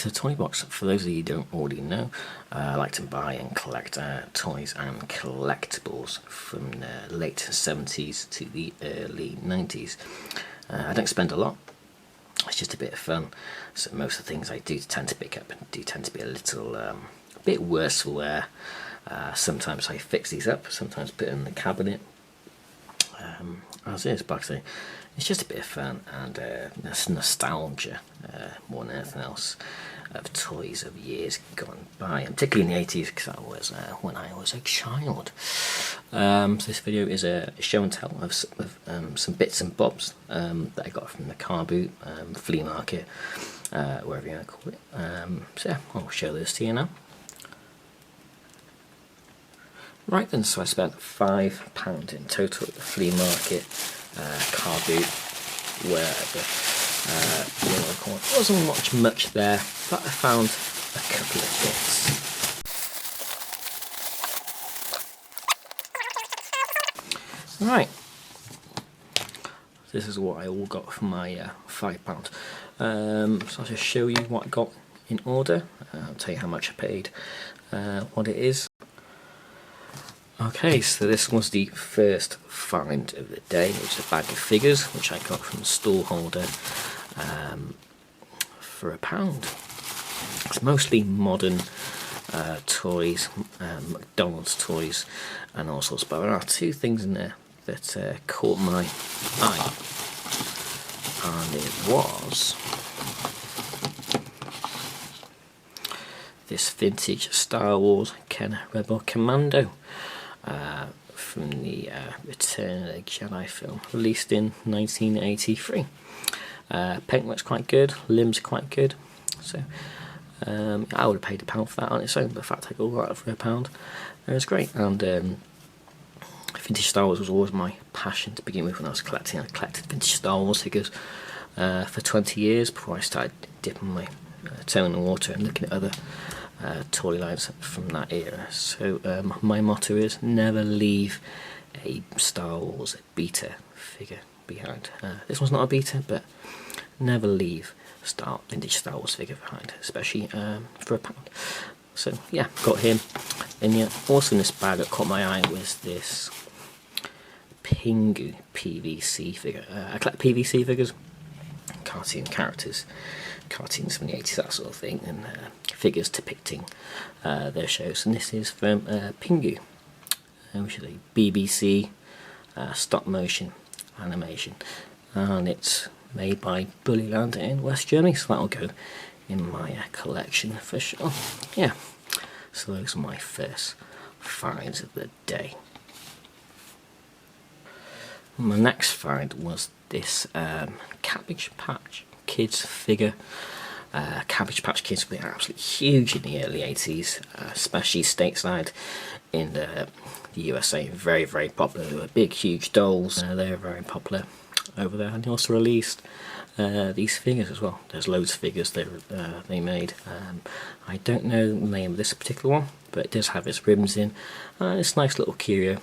to the Toy Box. For those of you who don't already know, I like to buy and collect toys and collectibles from the late 70s to the early 90s. I don't spend a lot, it's just a bit of fun, so most of the things I do tend to pick up do tend to be a little bit worse for wear. Sometimes I fix these up, sometimes put them in the cabinet as is, but like I say, it's just a bit of fun and nostalgia more than anything else of toys of years gone by, and particularly in the 80s, because that was when I was a child. So this video is a show and tell of some bits and bobs that I got from the Carboot, Flea Market, wherever you want to call it. So yeah, I'll show this to you now. Right then, so I spent £5 in total at the Flea Market, Carboot, wherever you want to call it. Wasn't much there, but I found a couple of bits. Right, this is what I all got for my £5. So I'll just show you what I got in order. I'll tell you how much I paid, what it is. Okay, so this was the first find of the day, which is a bag of figures, which I got from Stallholder for £1. It's mostly modern toys, McDonald's toys, and all sorts, but there are two things in there that caught my eye, and it was this vintage Star Wars Ken Rebel Commando from the Return of the Jedi film, released in 1983. Paint looks quite good, limbs quite good, so I would have paid £1 for that on its own, but the fact I got that for £1, it was great. And vintage Star Wars was always my passion to begin with when I was collecting. I collected vintage Star Wars figures for 20 years before I started dipping my toe in the water and looking at other toy lines from that era. So my motto is never leave a Star Wars beta figure behind. This one's not a beta, but never leave vintage Star Wars figure behind, especially for £1. So yeah, got him. And yeah, also in this bag that caught my eye was this Pingu PVC figure. I collect PVC figures, cartoon characters, cartoons from the 80s, that sort of thing, and figures depicting their shows. And this is from Pingu, which is a BBC stop motion animation, and it's made by Bullyland in West Germany, so that'll go in my collection for sure. Yeah, so those are my first finds of the day. My next find was this Cabbage Patch Kids figure. Cabbage Patch Kids were absolutely huge in the early 80s, especially stateside in the USA. Very, very popular. They were big, huge dolls. They were very popular over there, and they also released these figures as well. There's loads of figures they made. I don't know the name of this particular one, but it does have its ribbons in. It's a nice little curio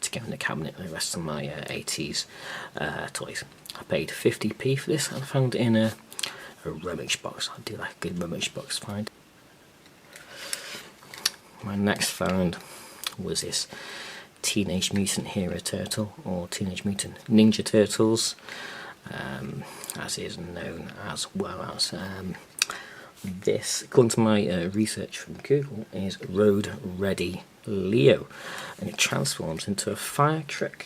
to go in the cabinet with the rest of my 80s toys. I paid 50p for this, and I found it in a rummage box. I do like a good rummage box find. My next find was this Teenage Mutant Hero Turtle, or Teenage Mutant Ninja Turtles, as is known as well as. This, according to my research from Google, is Road Ready Leo, and it transforms into a fire truck.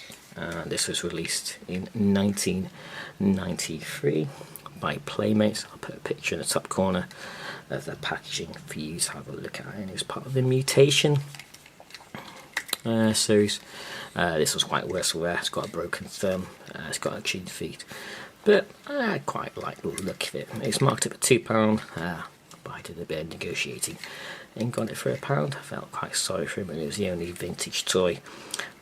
This was released in 1993 by Playmates. I'll put a picture in the top corner of the packaging for you to have a look at, and it's part of the Mutation series. This was quite worse for wear. It's got a broken thumb, it's got a chewed feet, but I quite like the look of it. It's marked up at £2, but I did a bit of negotiating and got it for £1. I felt quite sorry for him, and it was the only vintage toy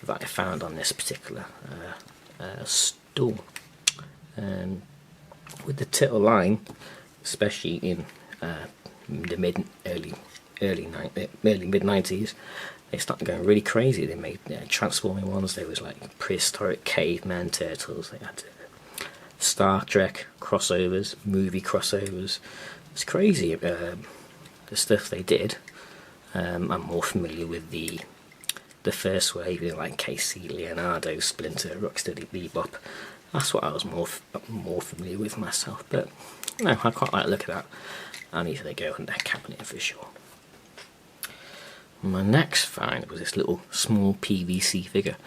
that I found on this particular store. With the Turtle line, especially in the early mid-90s, they started going really crazy. They made transforming ones. There was like prehistoric caveman turtles. They had Star Trek crossovers, movie crossovers, it's crazy the stuff they did. I'm more familiar with the first wave, like Casey, Leonardo, Splinter, Rocksteady, Bebop. That's what I was more familiar with myself. But no, I quite like the look at that. And these they go in their cabinet for sure. My next find was this little small PVC figure.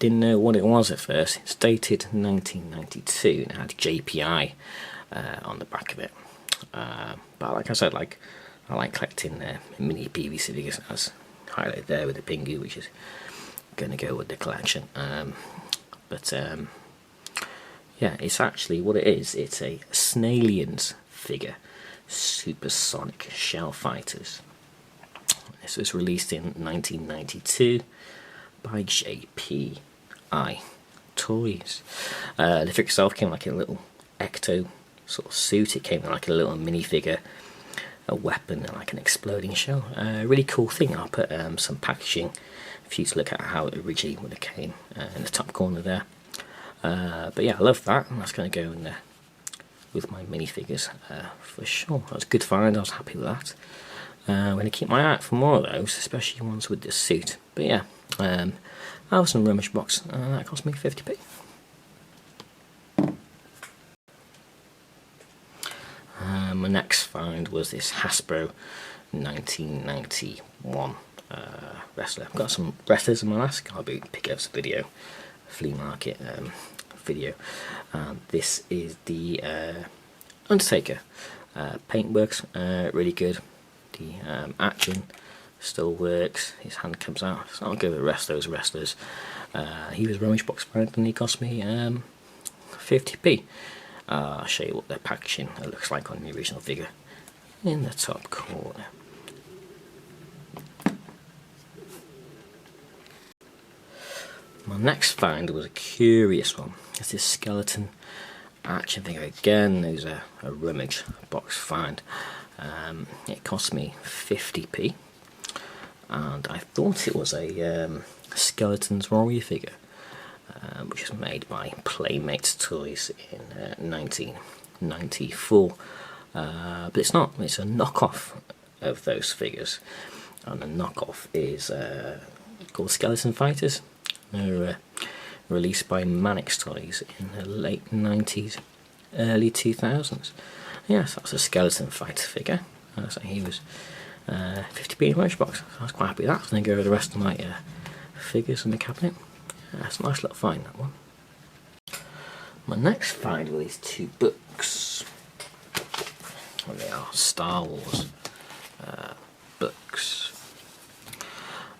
Didn't know what it was at first. It's dated 1992 and it had JPI on the back of it. But like I said, I like collecting mini PVC figures, as highlighted there with the Pingu, which is going to go with the collection. Yeah, it's actually what it is. It's a Snailians figure, Supersonic Shell Fighters. This was released in 1992 by JPI Toys. The figure itself came like a little Ecto sort of suit. It came in like a little minifigure, a weapon, and like an exploding shell. Really cool thing. I'll put some packaging for you to look at how it originally would have came in the top corner there. But yeah, I love that, and that's going to go in there with my minifigures for sure. That was a good find. I was happy with that. I'm going to keep my eye out for more of those, especially ones with this suit. But yeah, that was some rummage box, and that cost me 50p. My next find was this Hasbro 1991 wrestler. I've got some wrestlers in my last Carboot pickups video, Flea Market video. This is the Undertaker. Paintwork's really good. The action still works. His hand comes out. So I'll go with the rest of those wrestlers. He was rummage box find and he cost me 50p. I'll show you what the packaging looks like on the original figure in the top corner. My next find was a curious one. It's this skeleton action figure. Again, there's a rummage box find. It cost me 50p, and I thought it was a Skeleton's Warrior figure, which was made by Playmates Toys in 1994. But it's not. It's a knockoff of those figures, and the knockoff is called Skeleton Fighters. They're released by Mannix Toys in the late 90s, early 2000s. Yes, that's a Skeleton Fighter figure. So he was 50p in rummage box. So I was quite happy with that. So then go over the rest of my figures in the cabinet. That's a nice little find, that one. My next find were these two books. Well, they are Star Wars books.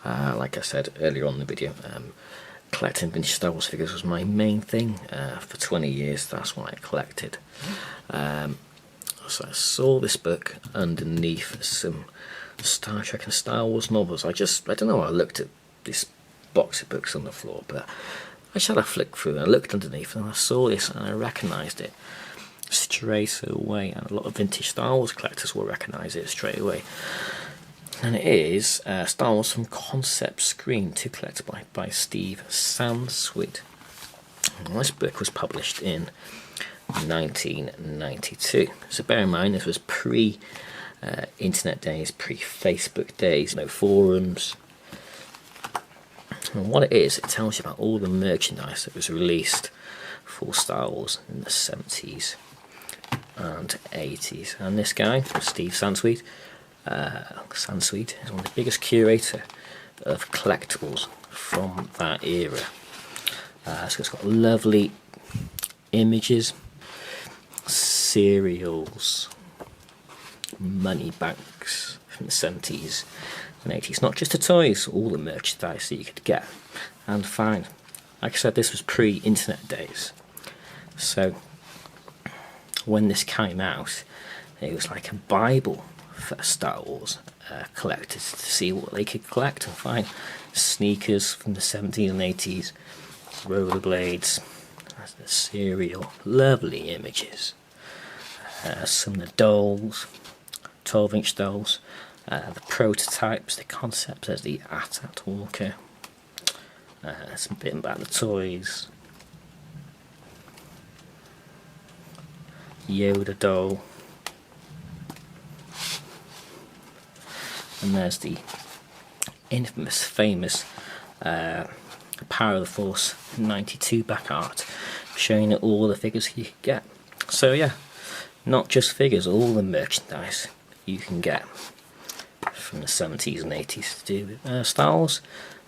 Like I said earlier on in the video, collecting vintage Star Wars figures was my main thing. For 20 years, that's what I collected. So I saw this book underneath some Star Trek and Star Wars novels. I don't know, I looked at this box of books on the floor, but I just had a flick through and I looked underneath and I saw this and I recognised it straight away. And a lot of vintage Star Wars collectors will recognise it straight away. And it is Star Wars from Concept Screen to collect by Steve Sansweet. And this book was published in 1992. So bear in mind, this was pre-internet days, pre-Facebook days, no forums. And what it is, it tells you about all the merchandise that was released for Star Wars in the 70s and 80s. And this guy, Steve Sansweet, Sansweet is one of the biggest curator of collectibles from that era. So it's got lovely images, cereals, money banks from the 70s and 80s. Not just the toys, all the merchandise that you could get and find. Like I said, this was pre-internet days. So when this came out, it was like a Bible for Star Wars collectors to see what they could collect and find. Sneakers from the 70s and 80s, rollerblades, the cereal, lovely images. Some of the dolls, 12-inch dolls, the prototypes, the concepts. There's the AT-AT Walker. Some bit about the toys. Yoda doll. And there's the infamous, famous Power of the Force 92 back art, showing all the figures you can get. So yeah, not just figures, all the merchandise you can get from the 70s and 80s to do with Star Wars.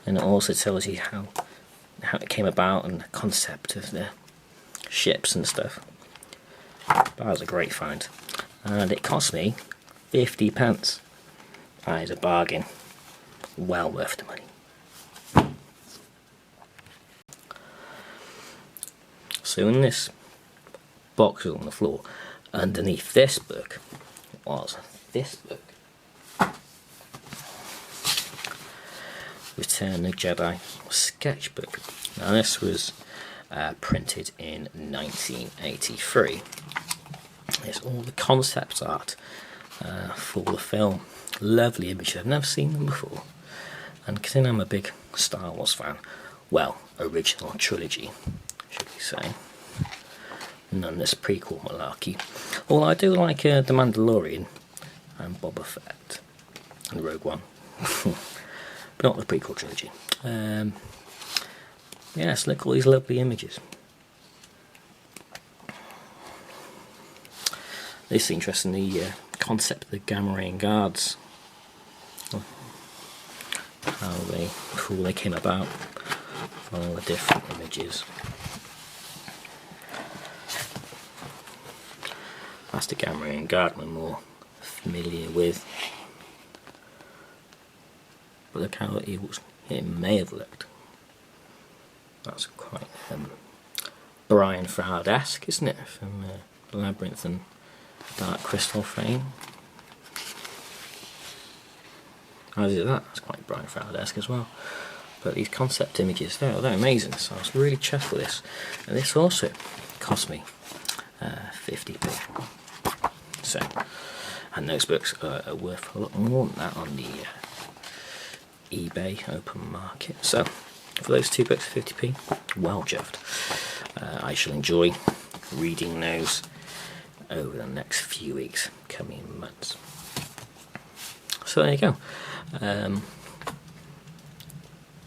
And it also tells you how it came about and the concept of the ships and stuff. That was a great find, and it cost me 50p. That is a bargain, well worth the money. So in this box on the floor, underneath this book was this book, Return of the Jedi sketchbook. Now this was printed in 1983. It's all the concept art for the film. Lovely images, I've never seen them before. And considering I'm a big Star Wars fan, well, original trilogy, should we say, none this prequel malarkey. Although I do like The Mandalorian and Boba Fett and Rogue One, but not the prequel trilogy. Yes, look at all these lovely images. This is interesting, the concept of the Gamma Ray guards. How they came about, all the different images. That's the Gamma Ray guard we're more familiar with. But look how it may have looked. That's quite Brian Froud-esque, isn't it? From Labyrinth and Dark Crystal Frame. How is it that? That's quite Brian Froud-esque as well. But these concept images, they're amazing. So I was really chuffed with this. And this also cost me 50p. So, and those books are worth a lot more than that on the eBay open market. So for those two books, 50p, well chuffed. I shall enjoy reading those over the next few weeks, coming months. So there you go.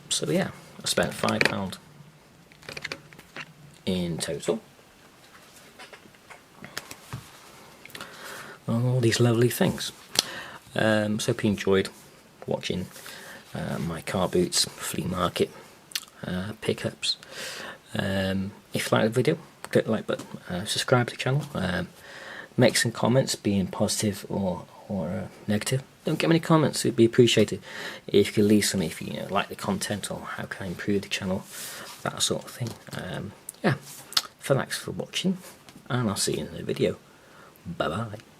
So yeah, I spent £5 in total on all these lovely things. So hope you enjoyed watching my Carboots Flea Market pickups. If you like the video, click the like button, subscribe to the channel, make some comments, being positive or negative. Don't get many comments, it'd be appreciated if you could leave some, if you like the content or how can I improve the channel, that sort of thing. Yeah, thanks for watching, and I'll see you in the video. Bye bye.